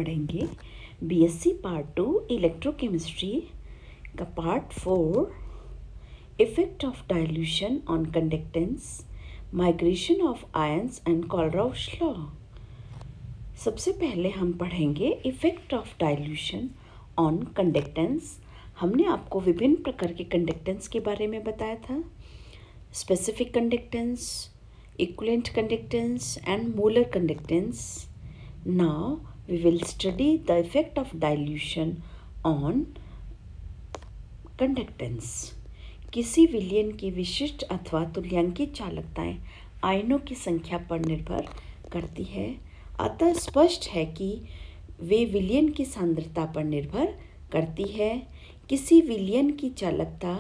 पढ़ेंगे BSc part 2 electrochemistry का part 4 effect of dilution on conductance, migration of ions and Kohlrausch law. सबसे पहले हम पढ़ेंगे effect of dilution on conductance. हमने आपको विभिन्न प्रकार के कंडक्टेंस के बारे में बताया था, specific conductance, equivalent conductance and molar conductance. Now we will study the effect of dilution on conductance. किसी विलयन की विशिष्ट अथवा तुल्यांकी चालकताएं आयनों की संख्या पर निर्भर करती है, अतः स्पष्ट है कि वे विलयन की सांद्रता पर निर्भर करती है। किसी विलयन की चालकता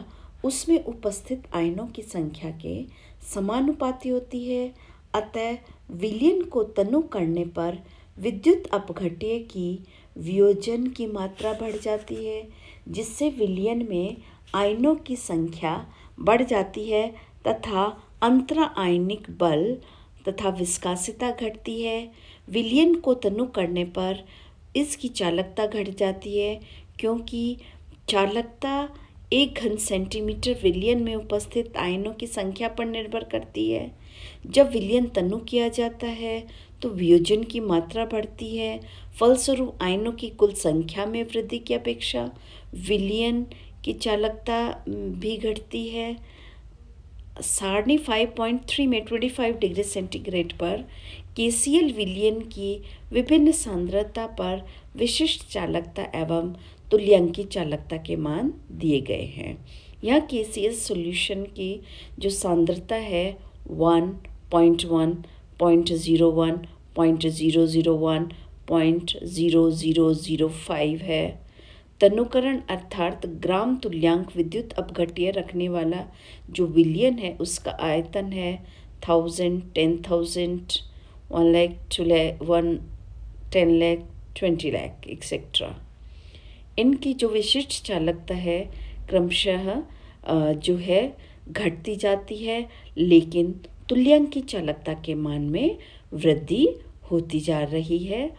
उसमें उपस्थित आयनों की संख्या के समानुपाती होती है, अतः विलयन को तनु करने पर विद्युत अपघट्य की वियोजन की मात्रा बढ़ जाती है, जिससे विलयन में आयनों की संख्या बढ़ जाती है तथा अंतरा आयनिक बल तथा विस्कासिता घटती है। विलयन को तनु करने पर इसकी चालकता घट जाती है, क्योंकि चालकता 1 घन सेंटीमीटर विलयन में उपस्थित आयनों की संख्या पर निर्भर करती है। जब विलयन तनु किया जाता है तो वियोजन की मात्रा बढ़ती है, फलस्वरूप आयनों की कुल संख्या में वृद्धि की अपेक्षा विलयन की चालकता भी घटती है। सारणी 5.3 में 25 डिग्री सेंटीग्रेड पर केसीएल विलयन की विभिन्न सांद्रता पर विशिष्ट चालकता एवं तुल्यांकी चालकता के मान दिए गए हैं। यहाँ केसीएल सॉल्यूशन की जो सांद्रता है 1.1, 0.01, 0.001, 0.0005 है। तनुकरण अर्थात ग्राम तुल्यांक विद्युत अपघट्य रखने वाला जो विलयन है उसका आयतन है 1000, 10,000, 1 लाख, 2 लाख, 10 लाख, 20 लाख एक्सेट्रा। इनकी जो विशिष्ट चालकता है क्रमशः जो है घटती जाती है, लेकिन तुल्यांकी चालकता के मान में वृद्धि होती जा रही है।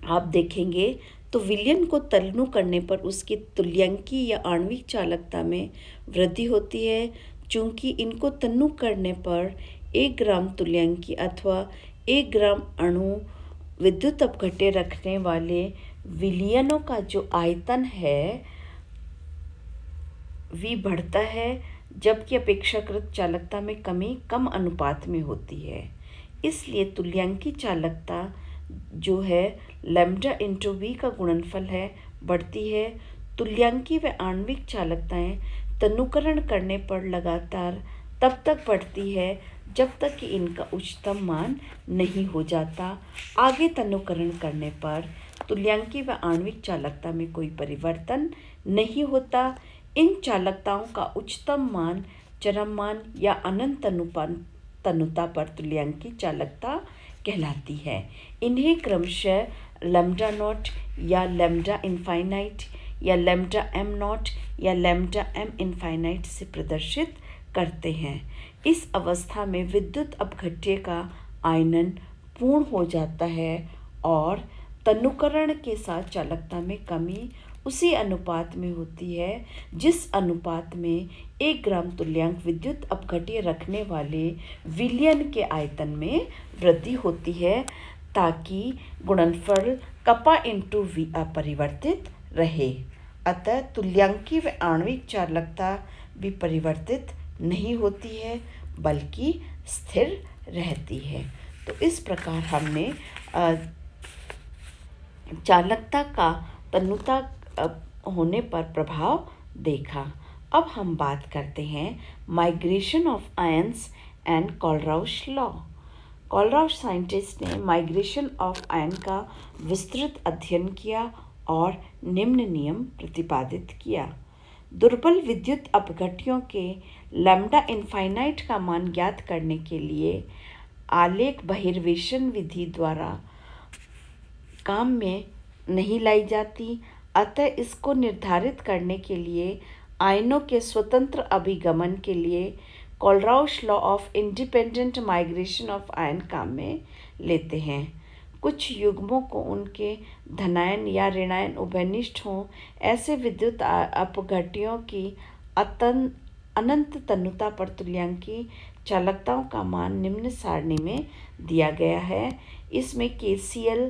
आप देखेंगे तो विलयन को तनु करने पर उसकी तुल्यांकी या आणविक चालकता में वृद्धि होती है। चूंकि इनको तनु करने पर 1 ग्राम तुल्यांकी अथवा 1 ग्राम अणु विद्युत अपघट्य रखने वाले विलयनों का जो आयतन है वी बढ़ता है, जबकि अपेक्षाकृत चालकता में कमी कम अनुपात में होती है। इसलिए तुल्यांकी चालकता जो है लैम्ब्डा इंटू वी का गुणनफल है बढ़ती है। तुल्यांकी व आणविक चालकताएं तनुकरण करने पर लगातार तब तक बढ़ती है जब तक कि इनका उच्चतम मान नहीं हो जाता। आगे तनुकरण करने पर तुल्यांकी व आणविक चालकता में कोई परिवर्तन नहीं होता। इन चालकताओं का उच्चतम मान चरम मान या अनंत तनुता पर तुल्यांकी चालकता कहलाती है। इन्हें क्रमशः लैम्ब्डा नॉट या लैम्ब्डा इनफाइनाइट या लैम्ब्डा एम नॉट या लैम्ब्डा एम इनफाइनाइट से प्रदर्शित करते हैं। इस अवस्था में विद्युत अपघट्य का आयनन पूर्ण हो जाता है और तनुकरण के साथ चालकता में कमी उसी अनुपात में होती है जिस अनुपात में 1 ग्राम तुल्यांक विद्युत अपघट्य रखने वाले विलयन के आयतन में वृद्धि होती है, ताकि गुणनफल कपा इंटू वी अपरिवर्तित रहे। अतः तुल्यांकी व आणविक चालकता भी परिवर्तित नहीं होती है बल्कि स्थिर रहती है। तो इस प्रकार हमने चालकता का तनुता होने पर प्रभाव देखा। अब हम बात करते हैं migration of ions and Kohlrausch law. Kohlrausch scientist ने माइग्रेशन ऑफ आयन का विस्तृत अध्ययन किया और निम्न नियम प्रतिपादित किया। दुर्बल विद्युत अपघट्यों के लैम्ब्डा इनफाइनाइट का मान ज्ञात करने के लिए आलेख बहिर्वेशन विधि द्वारा काम में नहीं लाई जाती, अतः इसको निर्धारित करने के लिए आयनों के स्वतंत्र अभिगमन के लिए Kohlrausch law of independent migration of ion काम में लेते हैं। कुछ युग्मों को उनके धनायन या ऋणायन उभयनिष्ठ हों, ऐसे विद्युत अपघट्यों की अनंत तन्नुता पर तुल्यांकी चालकताओं का मान निम्न सारणी में दिया गया है। इसमें KCl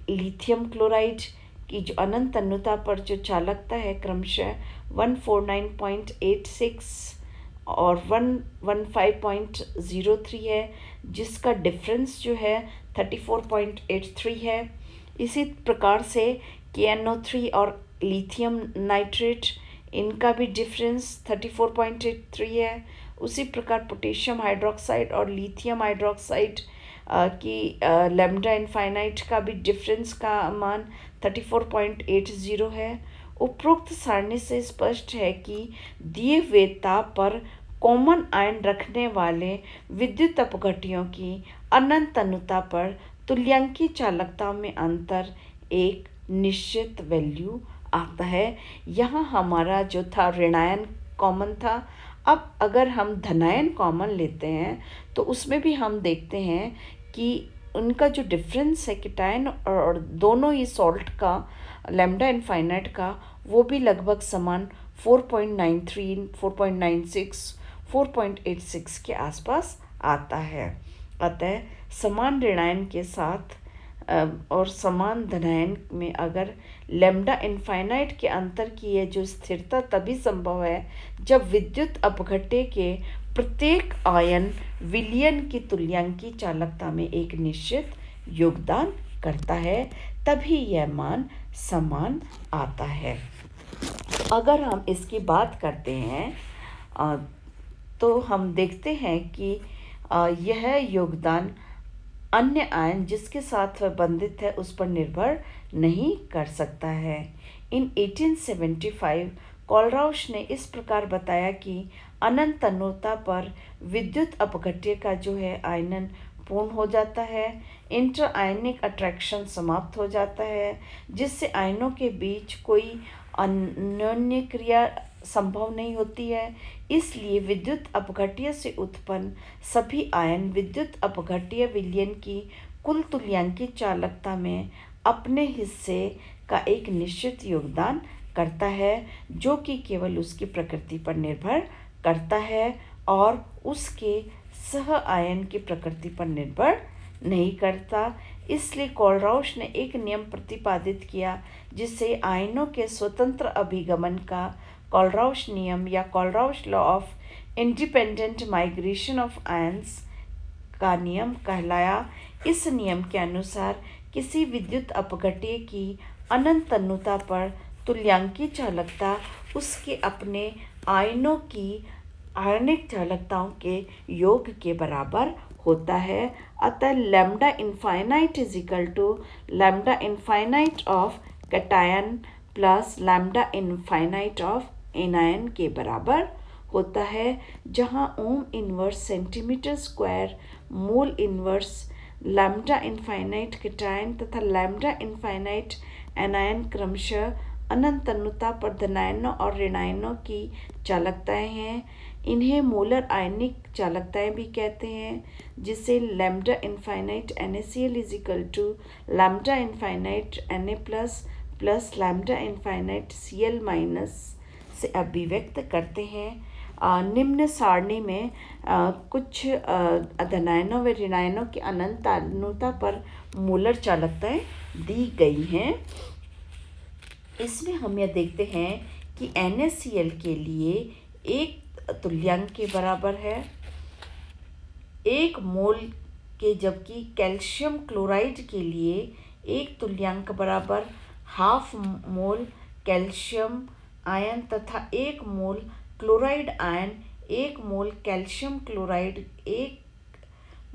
लिथियम क्लोराइड की जो अनंत तन्नुता पर जो चालकता है क्रमशः 149.86 और 115.03 है, जिसका डिफरेंस जो है 34.83 है। इसी प्रकार से KNO3 और लिथियम नाइट्रेट, इनका भी डिफरेंस 34.83 है। उसी प्रकार पोटेशियम हाइड्रोक्साइड और लिथियम हाइड्रोक्साइड की लैम्डा इनफाइनाइट का भी डिफरेंस का मान 34.80 है। उपरोक्त सारणी से स्पष्ट है कि दिए हुए ताप पर कॉमन आयन रखने वाले विद्युत अपघट्यों की अनंत तन्नुता पर तुल्यांकी चालकता में अंतर एक निश्चित वैल्यू आता है। यहाँ हमारा जो था ऋणायन कॉमन था। अब अगर हम धनायन कॉमन लेते हैं तो उसमें भी हम देखते हैं कि उनका जो डिफरेंस है कीटायन और दोनों ही सॉल्ट का लैम्डा इनफाइनाइट का, वो भी लगभग समान 4.93, 4.96, 4.86 के आसपास आता है। अतः समान ऋणायन के साथ और समान धनायन में अगर लैम्डा इनफाइनाइट के अंतर की ये जो स्थिरता तभी संभव है जब विद्युत अपघट्य के प्रत्येक आयन विलयन की तुल्यांकी चालकता में एक निश्चित योगदान करता है, तभी यह मान समान आता है। अगर हम इसकी बात करते हैं तो हम देखते हैं कि यह योगदान अन्य आयन जिसके साथ वह बंधित है उस पर निर्भर नहीं कर सकता है। इन 1875 कोलराउश ने इस प्रकार बताया कि अनंत तन्नुता पर विद्युत अपघट्य का जो है आयनन पूर्ण हो जाता है, इंटर आयनिक अट्रैक्शन समाप्त हो जाता है, जिससे आयनों के बीच कोई अन्योन्य क्रिया संभव नहीं होती है। इसलिए विद्युत अपघट्य से उत्पन्न सभी आयन विद्युत अपघट्य विलयन की कुल तुल्यांकी चालकता में अपने हिस्से का एक निश्चित योगदान करता है, जो कि केवल उसकी प्रकृति पर निर्भर करता है और उसके सह आयन की प्रकृति पर निर्भर नहीं करता। इसलिए कोलराउश ने एक नियम प्रतिपादित किया जिससे आयनों के स्वतंत्र अभिगमन का कोलराउश नियम या Kohlrausch law of independent migration of ions का नियम कहलाया। इस नियम के अनुसार किसी विद्युत अपघट्य की अनंत तन्नुता पर तुल्यांकी चालकता उसके अपने आयनों की आणविक चालकताओं के योग के बराबर होता है। अतः lambda infinite is equal to lambda infinite of cation plus lambda infinite of anion के बराबर होता है, जहाँ ohm inverse centimetre square mole inverse lambda infinite cation तथा लैम्डा इनफाइनाइट एनायन क्रमशः अनंत तन्नुता पर धनायनों और ऋणायनों की चालकताएं हैं। इन्हें मोलर आयनिक चालकताएं भी कहते हैं, जिसे lambda infinite NaCl is equal to lambda infinite Na plus lambda infinite Cl minus से अभिव्यक्त करते हैं। निम्न सारणी में कुछ धनायनों व ऋणायनों की अनंत तन्नुता पर मोलर चालकताएं दी गई हैं। इसमें हम यह देखते हैं कि NaCl के लिए एक तुल्यांक के बराबर है 1 मोल के, जबकि कैल्शियम क्लोराइड के लिए एक तुल्यांक बराबर हाफ मोल कैल्शियम आयन तथा 1 मोल क्लोराइड आयन 1 मोल कैल्शियम क्लोराइड 1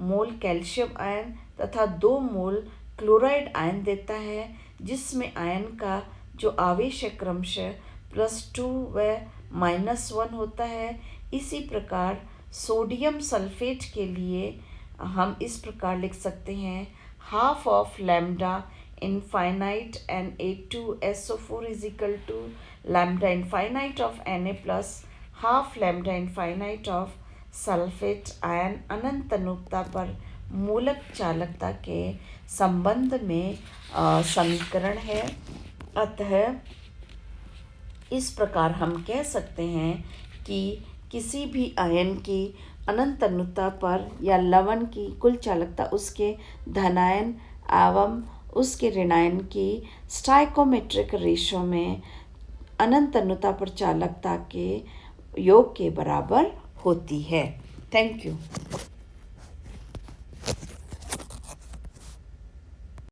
मोल कैल्शियम आयन तथा 2 मोल क्लोराइड आयन देता है, जिसमें आयन का जो आवेश है क्रमशः +2 व -1 होता है। इसी प्रकार सोडियम सल्फेट के लिए हम इस प्रकार लिख सकते हैं half of lambda infinite Na2SO4 is equal to lambda infinite of Na plus half lambda infinite of sulphate ion अनंत तन्नुता पर मूलक चालकता के संबंध में समीकरण है। अतः इस प्रकार हम कह सकते हैं कि किसी भी आयन की अनंत अनुता पर या लवण की कुल चालकता उसके धनायन एवं उसके ऋणायन की स्टाइकोमेट्रिक रेशो में अनंत अनुता पर चालकता के योग के बराबर होती है। Thank you.